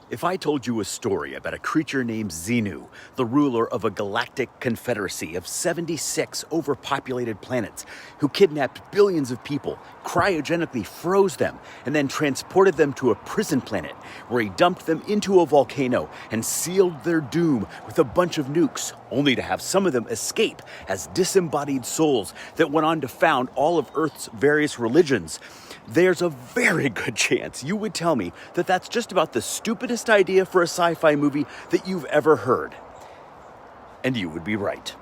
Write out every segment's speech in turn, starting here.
If I told you a story about a creature named Xenu, the ruler of a galactic confederacy of 76 overpopulated planets, who kidnapped billions of people, cryogenically froze them, and then transported them to a prison planet where he dumped them into a volcano and sealed their doom with a bunch of nukes, only to have some of them escape as disembodied souls that went on to found all of Earth's various religions, there's a very good chance you would tell me that that's just about the stupidest idea for a sci-fi movie that you've ever heard. And you would be right.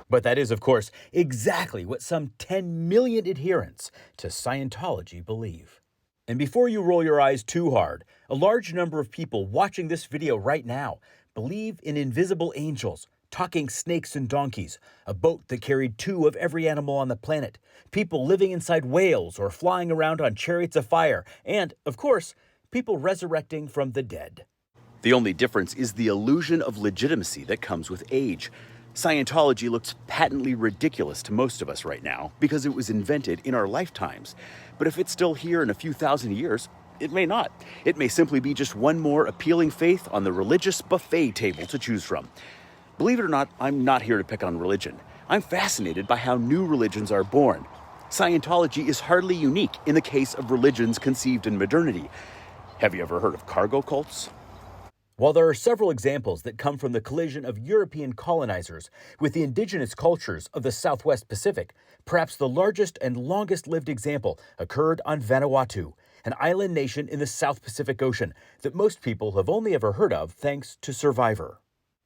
But that is, of course, exactly what some 10 million adherents to Scientology believe. And before you roll your eyes too hard, a large number of people watching this video right now believe in invisible angels, talking snakes and donkeys, a boat that carried 2 of every animal on the planet, people living inside whales or flying around on chariots of fire, and, of course, people resurrecting from the dead. The only difference is the illusion of legitimacy that comes with age. Scientology looks patently ridiculous to most of us right now because it was invented in our lifetimes. But if it's still here in a few thousand years, it may not. It may simply be just one more appealing faith on the religious buffet table to choose from. Believe it or not, I'm not here to pick on religion. I'm fascinated by how new religions are born. Scientology is hardly unique in the case of religions conceived in modernity. Have you ever heard of cargo cults? While there are several examples that come from the collision of European colonizers with the indigenous cultures of the Southwest Pacific, perhaps the largest and longest-lived example occurred on Vanuatu, an island nation in the South Pacific Ocean that most people have only ever heard of thanks to Survivor.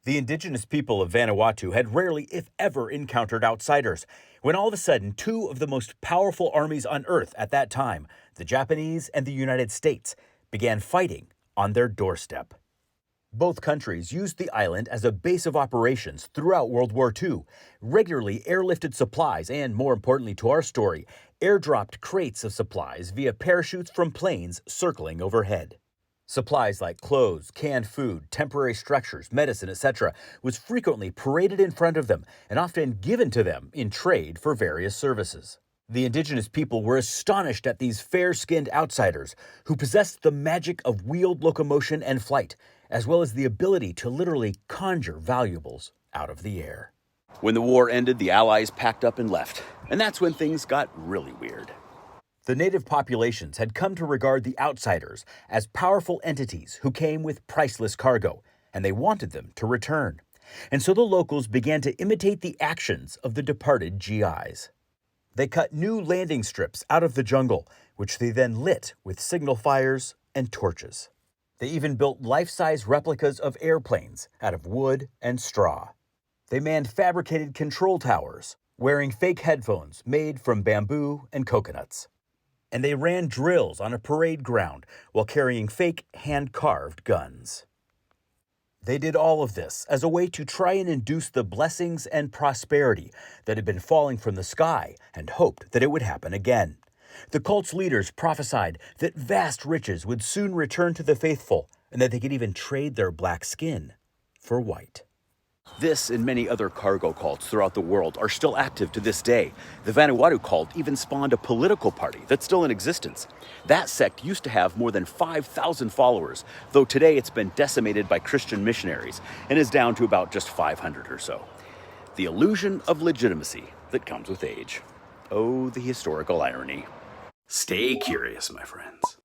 The indigenous people of Vanuatu had rarely, if ever, encountered outsiders, when all of a sudden 2 of the most powerful armies on Earth at that time, the Japanese and the United States, began fighting on their doorstep. Both countries used the island as a base of operations throughout World War II, regularly airlifted supplies and, more importantly to our story, airdropped crates of supplies via parachutes from planes circling overhead. Supplies like clothes, canned food, temporary structures, medicine, etc. was frequently paraded in front of them and often given to them in trade for various services. The indigenous people were astonished at these fair-skinned outsiders who possessed the magic of wheeled locomotion and flight, as well as the ability to literally conjure valuables out of the air. When the war ended, the Allies packed up and left, and that's when things got really weird. The native populations had come to regard the outsiders as powerful entities who came with priceless cargo, and they wanted them to return. And so the locals began to imitate the actions of the departed GIs. They cut new landing strips out of the jungle, which they then lit with signal fires and torches. They even built life-size replicas of airplanes out of wood and straw. They manned fabricated control towers, wearing fake headphones made from bamboo and coconuts. And they ran drills on a parade ground while carrying fake hand-carved guns. They did all of this as a way to try and induce the blessings and prosperity that had been falling from the sky and hoped that it would happen again. The cult's leaders prophesied that vast riches would soon return to the faithful and that they could even trade their black skin for white. This and many other cargo cults throughout the world are still active to this day. The Vanuatu cult even spawned a political party that's still in existence. That sect used to have more than 5,000 followers, though today it's been decimated by Christian missionaries and is down to about just 500 or so. The illusion of legitimacy that comes with age. Oh, the historical irony. Stay curious, my friends.